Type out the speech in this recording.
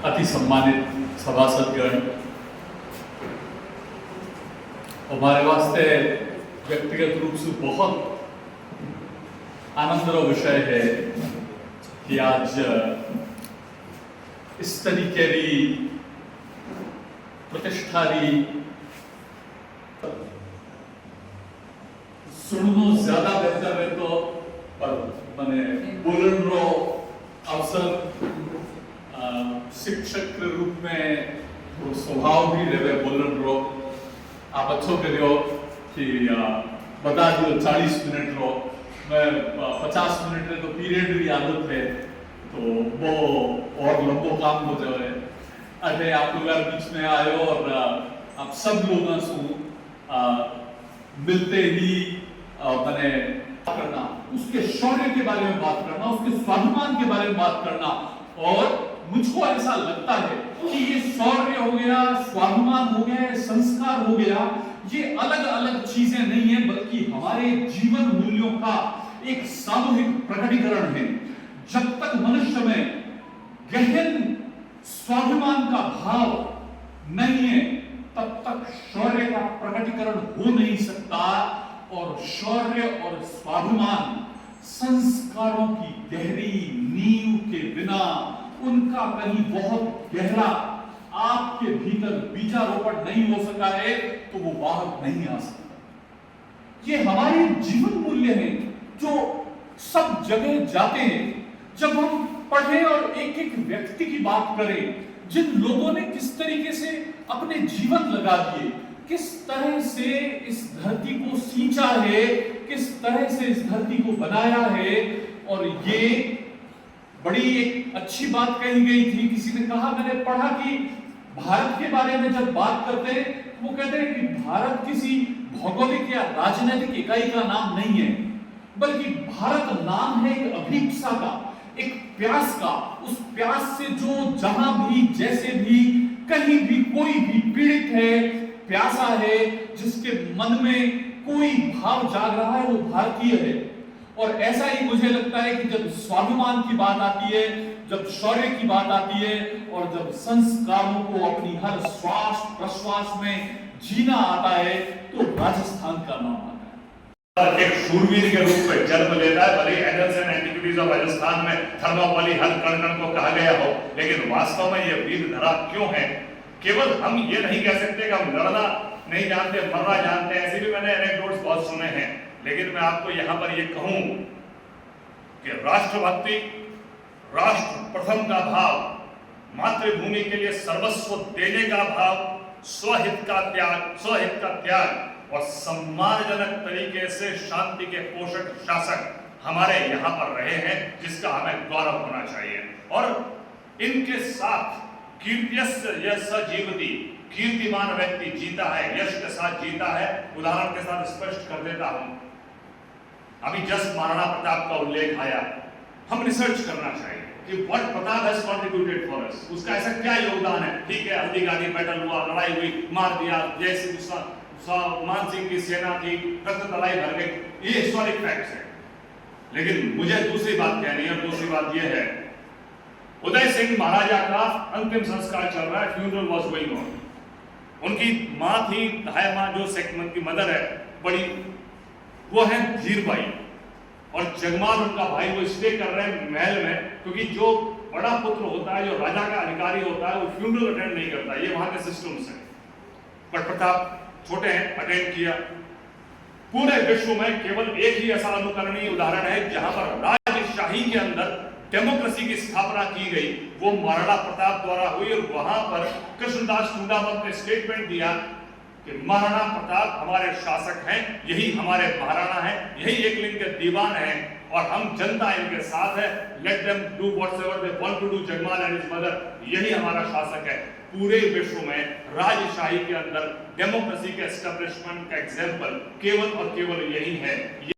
अति सम्मानित सभासदगण, हमारे वास्ते व्यक्तिगत रूप से बहुत आनंदरो विषय है कि आज इस तरीके की प्रतिष्ठारी सुननो ज्यादा बेहतर है तो पर मैंने बोलन रो अवसर शिक्षक के रूप में वो स्वभाव भी रहे बोलन रो आप अच्छो करो कि बता दियो 40 मिनट रो मैं 50 मिनट रे तो पीरियड की आदत है तो वो और लंबो काम हो जाए। अरे आप लोग बीच में आयो और आप सब लोगों से मिलते ही मैंने करना, उसके शौर्य के बारे में बात करना, उसके स्वाभिमान के बारे में बात करना, और मुझको ऐसा लगता है कि ये शौर्य हो गया, स्वाभिमान हो गया, संस्कार हो गया, ये अलग अलग चीजें नहीं है बल्कि हमारे जीवन मूल्यों का एक सामूहिक प्रकटीकरण है। जब तक मनुष्य में गहन स्वाभिमान का भाव नहीं है तब तक शौर्य का प्रकटीकरण हो नहीं सकता, और शौर्य और स्वाभिमान संस्कारों की गहरी नींव के बिना उनका कहीं बहुत गहरा आपके भीतर बीजारोपण नहीं हो सका है तो वो बाहर नहीं आ सकता। ये हमारे जीवन मूल्य हैं जो सब जगह जाते हैं। जब हम पढ़े और एक एक व्यक्ति की बात करें जिन लोगों ने किस तरीके से अपने जीवन लगा दिए, किस तरह से इस धरती को सींचा है, किस तरह से इस धरती को बनाया है, और ये बड़ी एक अच्छी बात कही गई थी। किसी ने कहा, मैंने पढ़ा कि भारत के बारे में जब बात करते हैं वो कहते हैं कि भारत किसी भौगोलिक या राजनीतिक इकाई का नाम नहीं है, बल्कि भारत नाम है एक अभिप्सा का, एक प्यास का। उस प्यास से जो जहां भी, जैसे भी, कहीं भी, कोई भी पीड़ित है, प्यासा है, जिसके मन में कोई भाव जाग रहा है, वो भारतीय है। और ऐसा ही मुझे लगता है कि जब स्वाभिमान की बात आती है, जब शौर्य की बात आती है, और जब संस्कारों को अपनी हर श्वास प्रश्वास में जीना आता है, तो राजस्थान का नाम आता है। एक शूरवीर के रूप में जन्म लेता है। भले annuls and antiquities of Rajasthan में थर्मोपॉली हर कण को कहा गया हो, लेकिन वास्तव में यह वीर धरा क्यों है? केवल हम ये नहीं कह सकते कि हम लड़ना नहीं जानते, मरना जानते हैं। ऐसे भी मैंने एनेक्डोट्स बहुत सुने हैं, लेकिन मैं आपको यहां पर ये कहूं कि राष्ट्रभक्ति, राष्ट्र प्रथम का भाव, मातृभूमि के लिए सर्वस्व देने का भाव, स्वहित का त्याग और सम्मानजनक तरीके से शांति के पोषक शासक हमारे यहां पर रहे हैं, जिसका हमें गौरव होना चाहिए। और इनके साथ कीर्तियस्य कीर्तिमान व्यक्ति जीता है, यश के साथ जीता है। उदाहरण के साथ स्पष्ट कर देता हूं, अभी जस्ट महाराणा प्रताप का उल्लेख आया। हम रिसर्च करना चाहिए कि what Pratap has contributed for us, उसका ऐसा क्या योगदान है। ठीक है, हल्दीघाटी बैटल हुआ, लड़ाई हुई, मार दिया, जैसे मान सिंह की सेना थी, रक्त तलाई भर गई, ये हिस्टोरिक फैक्ट्स है। लेकिन मुझे दूसरी बात कहनी है, दूसरी बात यह है, उदय सिंह महाराजा का अंतिम संस्कार चल रहा है, फ्यूनरल वाज गोइंग ऑन। उनकी मां थी, धाय मां, जो सेकंड की मदर है बड़ी, वो है धीरबाई, और जगमाल उनका भाई, वो स्टे कर रहे हैं महल में, क्योंकि जो बड़ा पुत्र होता है, जो राजा का अधिकारी होता है, वो फ्यूनरल अटेंड नहीं करता। ये वहां के सिस्टम्स हैं। पर प्रताप छोटे हैं, अटेंड किया। पूरे विश्व में केवल एक ही ऐसा अनुकरणीय उदाहरण है जहां पर राजशाही के अंदर डेमोक्रेसी की स्थापना की गई, वो महाराणा प्रताप द्वारा हुई। और वहां पर कृष्णदास टूडामल ने स्टेटमेंट दिया कि महाराणा प्रताप हमारे शासक हैं, यही हमारे महाराणा हैं, यही एक लिंग के दीवान हैं, और हम जनता इनके साथ है। Let them do whatever they want to do, Jagmal and his mother, यही हमारा शासक है। पूरे विश्व में राजशाही के अंदर डेमोक्रेसी के एस्टैब्लिशमेंट का एग्जाम्पल केवल और केवल यही है।